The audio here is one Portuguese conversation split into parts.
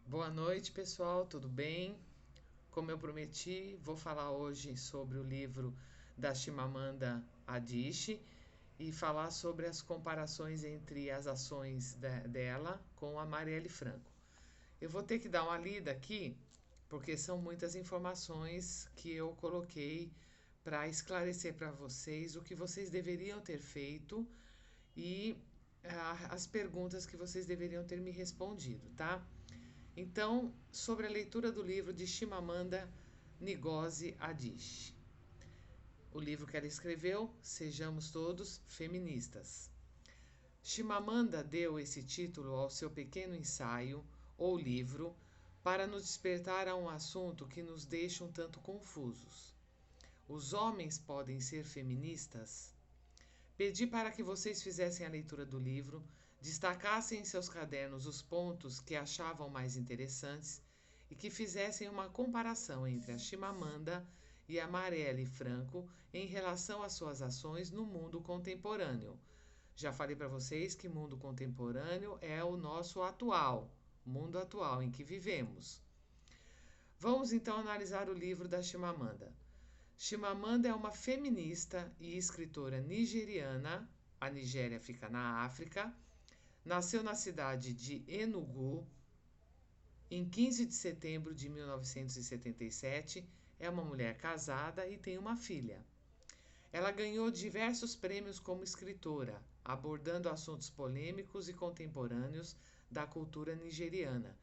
Boa noite, pessoal, tudo bem? Como eu prometi, vou falar hoje sobre o livro da Chimamanda Adichie e falar sobre as comparações entre as ações dela com a Marielle Franco. Eu vou ter que dar uma lida aqui, porque são muitas informações que eu coloquei para esclarecer para vocês o que vocês deveriam ter feito e as perguntas que vocês deveriam ter me respondido, tá? Então, sobre a leitura do livro de Chimamanda Ngozi Adichie. O livro que ela escreveu, Sejamos Todos Feministas. Chimamanda deu esse título ao seu pequeno ensaio ou livro para nos despertar a um assunto que nos deixa um tanto confusos. Os homens podem ser feministas? Pedi para que vocês fizessem a leitura do livro, destacassem em seus cadernos os pontos que achavam mais interessantes e que fizessem uma comparação entre a Chimamanda e a Marielle Franco em relação às suas ações no mundo contemporâneo. Já falei para vocês que mundo contemporâneo é o nosso atual, mundo atual em que vivemos. Vamos então analisar o livro da Chimamanda. Chimamanda é uma feminista e escritora nigeriana, a Nigéria fica na África, nasceu na cidade de Enugu em 15 de setembro de 1977, é uma mulher casada e tem uma filha. Ela ganhou diversos prêmios como escritora, abordando assuntos polêmicos e contemporâneos da cultura nigeriana.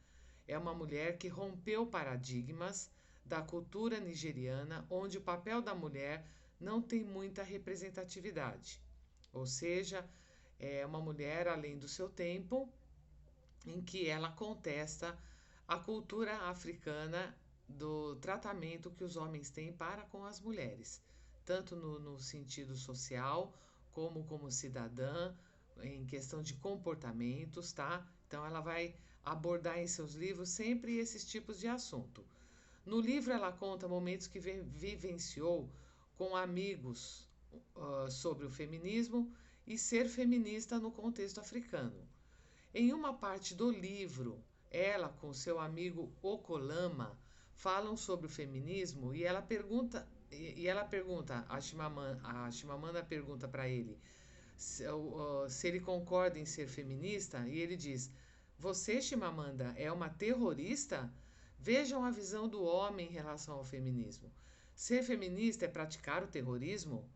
É uma mulher que rompeu paradigmas da cultura nigeriana, onde o papel da mulher não tem muita representatividade. Ou seja, é uma mulher além do seu tempo, em que ela contesta a cultura africana do tratamento que os homens têm para com as mulheres, tanto no sentido social como cidadã, em questão de comportamentos, tá? Então ela vai abordar em seus livros sempre esses tipos de assunto. No livro ela conta momentos que vivenciou com amigos sobre o feminismo e ser feminista no contexto africano. Em uma parte do livro, ela com seu amigo Okolama falam sobre o feminismo e ela pergunta a Chimamanda pergunta para ele se ele concorda em ser feminista e ele diz: "Você, Chimamanda, é uma terrorista?" Vejam a visão do homem em relação ao feminismo. Ser feminista é praticar o terrorismo?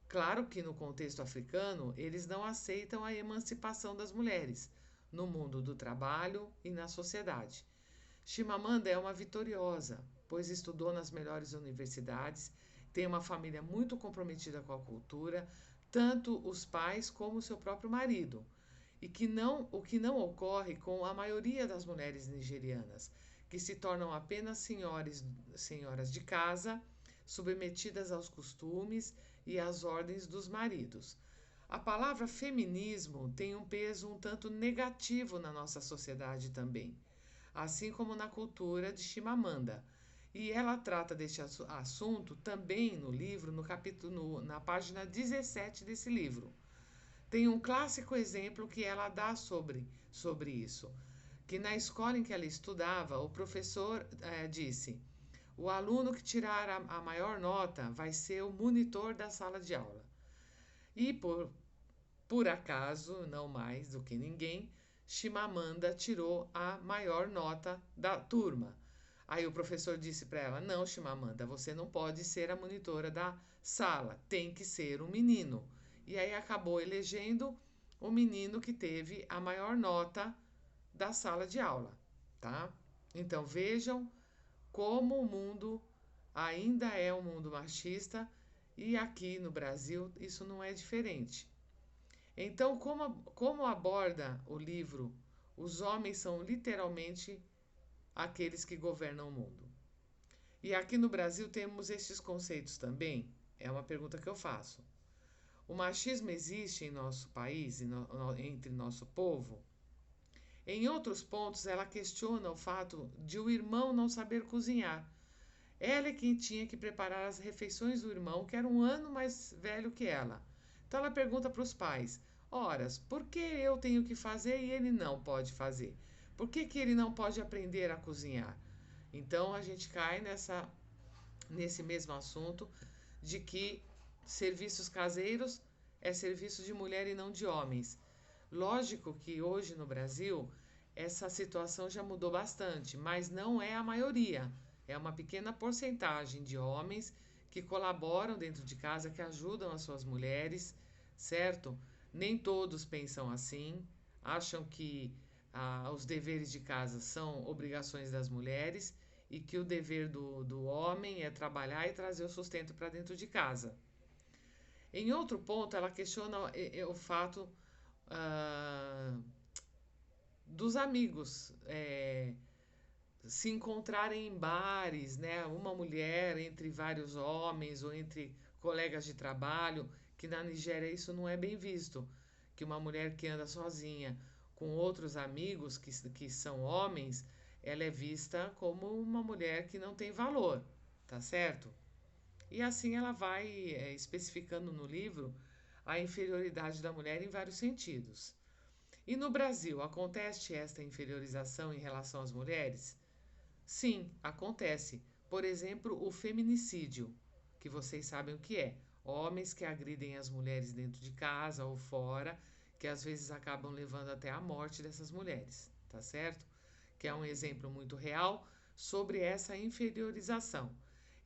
Claro que no contexto africano eles não aceitam a emancipação das mulheres no mundo do trabalho e na sociedade. Chimamanda é uma vitoriosa, pois estudou nas melhores universidades, tem uma família muito comprometida com a cultura, tanto os pais como seu próprio marido, e o que não ocorre com a maioria das mulheres nigerianas, que se tornam apenas senhoras de casa, submetidas aos costumes e às ordens dos maridos. A palavra feminismo tem um peso um tanto negativo na nossa sociedade também, assim como na cultura de Chimamanda. E ela trata deste assunto também no livro, no capítulo, na página 17 desse livro. Tem um clássico exemplo que ela dá sobre isso, que na escola em que ela estudava, o professor disse: o aluno que tirar a maior nota vai ser o monitor da sala de aula. E por acaso, não mais do que ninguém, Chimamanda tirou a maior nota da turma. Aí o professor disse para ela: "Não, Chimamanda, você não pode ser a monitora da sala, tem que ser um menino." E aí acabou elegendo o menino que teve a maior nota da sala de aula, tá? Então vejam como o mundo ainda é um mundo machista e aqui no Brasil isso não é diferente. Então, como aborda o livro, os homens são literalmente aqueles que governam o mundo. E aqui no Brasil temos estes conceitos também? É uma pergunta que eu faço. O machismo existe em nosso país, entre nosso povo? Em outros pontos, ela questiona o fato de o irmão não saber cozinhar. Ela é quem tinha que preparar as refeições do irmão, que era um ano mais velho que ela. Então ela pergunta para os pais: "Horas, por que eu tenho que fazer e ele não pode fazer?" Por que que ele não pode aprender a cozinhar? Então a gente cai nesse mesmo assunto de que serviços caseiros é serviço de mulher e não de homens. Lógico que hoje no Brasil essa situação já mudou bastante, mas não é a maioria. É uma pequena porcentagem de homens que colaboram dentro de casa, que ajudam as suas mulheres, certo? Nem todos pensam assim, acham que os deveres de casa são obrigações das mulheres e que o dever do homem é trabalhar e trazer o sustento para dentro de casa. Em outro ponto, ela questiona o fato ah, dos amigos se encontrarem em bares, né? Uma mulher entre vários homens ou entre colegas de trabalho, que na Nigéria isso não é bem visto, que uma mulher que anda sozinha com outros amigos que são homens, ela é vista como uma mulher que não tem valor, tá certo? E assim ela vai especificando no livro a inferioridade da mulher em vários sentidos. E no Brasil, acontece esta inferiorização em relação às mulheres? Sim, acontece. Por exemplo, o feminicídio, que vocês sabem o que é. Homens que agridem as mulheres dentro de casa ou fora, que às vezes acabam levando até a morte dessas mulheres, tá certo? Que é um exemplo muito real sobre essa inferiorização.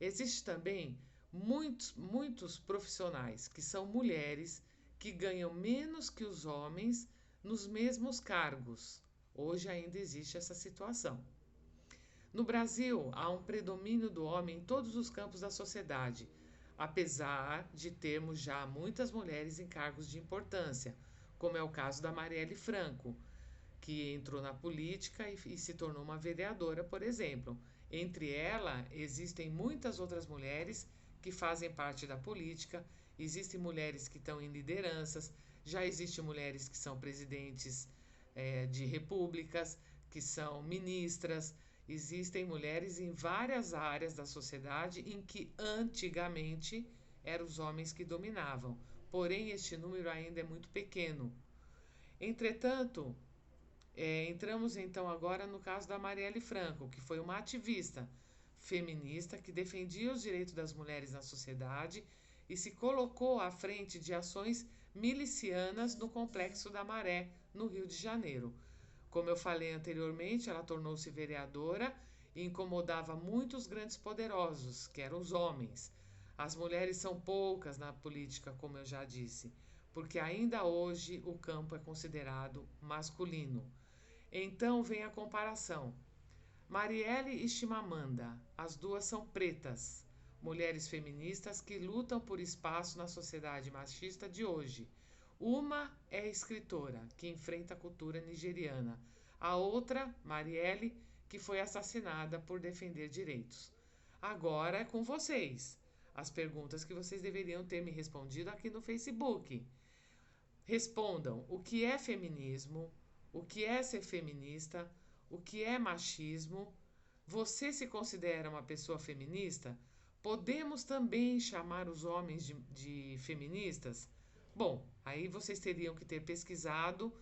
Existe também muitos profissionais que são mulheres que ganham menos que os homens nos mesmos cargos. Hoje ainda existe essa situação. No Brasil, há um predomínio do homem em todos os campos da sociedade, apesar de termos já muitas mulheres em cargos de importância, como é o caso da Marielle Franco, que entrou na política e se tornou uma vereadora, por exemplo. Entre ela, existem muitas outras mulheres que fazem parte da política, existem mulheres que estão em lideranças, já existem mulheres que são presidentes de repúblicas, que são ministras, existem mulheres em várias áreas da sociedade em que antigamente eram os homens que dominavam. Porém, este número ainda é muito pequeno. Entretanto, entramos então agora no caso da Marielle Franco, que foi uma ativista feminista que defendia os direitos das mulheres na sociedade e se colocou à frente de ações milicianas no Complexo da Maré, no Rio de Janeiro. Como eu falei anteriormente, ela tornou-se vereadora e incomodava muitos grandes poderosos, que eram os homens. As mulheres são poucas na política, como eu já disse, porque ainda hoje o campo é considerado masculino. Então vem a comparação. Marielle e Chimamanda, as duas são pretas, mulheres feministas que lutam por espaço na sociedade machista de hoje. Uma é escritora, que enfrenta a cultura nigeriana. A outra, Marielle, que foi assassinada por defender direitos. Agora é com vocês. As perguntas que vocês deveriam ter me respondido aqui no Facebook. Respondam o que é feminismo, o que é ser feminista, o que é machismo. Você se considera uma pessoa feminista? Podemos também chamar os homens de feministas? Bom, aí vocês teriam que ter pesquisado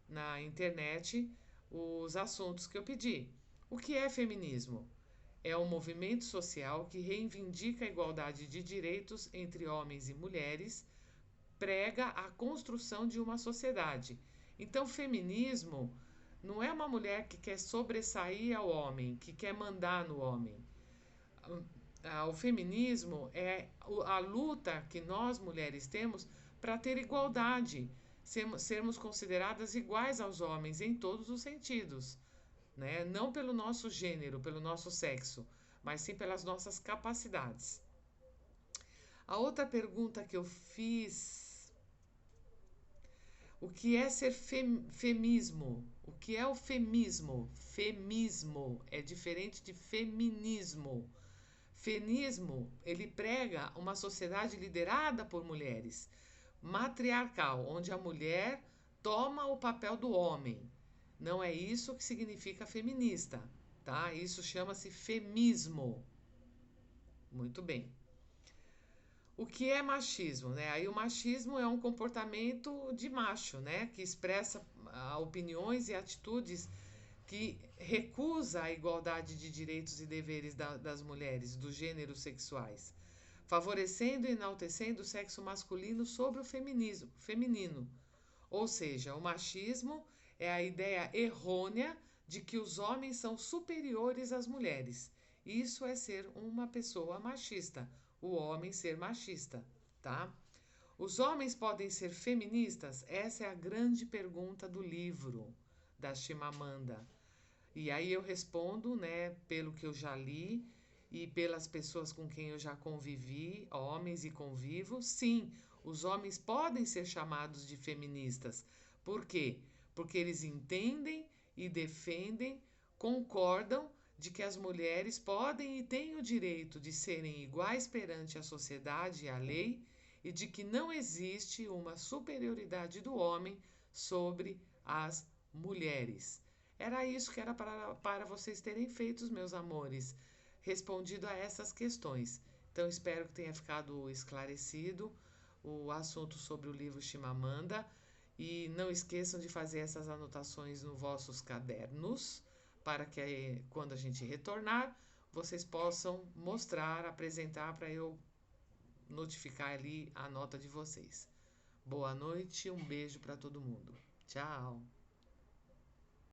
na internet os assuntos que eu pedi. O que é feminismo? É um movimento social que reivindica a igualdade de direitos entre homens e mulheres, prega a construção de uma sociedade. Então, feminismo não é uma mulher que quer sobressair ao homem, que quer mandar no homem. O feminismo é a luta que nós mulheres temos para ter igualdade, sermos consideradas iguais aos homens em todos os sentidos, né? Não pelo nosso gênero, pelo nosso sexo, mas sim pelas nossas capacidades. A outra pergunta que eu fiz: o que é ser femismo? O que é o femismo? Femismo é diferente de feminismo. Feminismo, ele prega uma sociedade liderada por mulheres, matriarcal, onde a mulher toma o papel do homem. Não é isso que significa feminista, tá? Isso chama-se femismo. Muito bem. O que é machismo, né? Aí o machismo é um comportamento de macho, né? Que expressa opiniões e atitudes que recusa a igualdade de direitos e deveres das mulheres, dos gêneros sexuais, favorecendo e enaltecendo o sexo masculino sobre o feminino. Ou seja, o machismo é a ideia errônea de que os homens são superiores às mulheres. Isso é ser uma pessoa machista, o homem ser machista, tá? Os homens podem ser feministas? Essa é a grande pergunta do livro da Chimamanda. E aí eu respondo, né, pelo que eu já li e pelas pessoas com quem eu já convivi, homens e convivo, sim, os homens podem ser chamados de feministas. Por quê? Porque eles entendem e defendem, concordam de que as mulheres podem e têm o direito de serem iguais perante a sociedade e a lei e de que não existe uma superioridade do homem sobre as mulheres. Era isso que era para vocês terem feito, meus amores, respondido a essas questões. Então, espero que tenha ficado esclarecido o assunto sobre o livro Chimamanda. E não esqueçam de fazer essas anotações nos vossos cadernos, para que quando a gente retornar, vocês possam mostrar, apresentar para eu notificar ali a nota de vocês. Boa noite, um beijo para todo mundo. Tchau!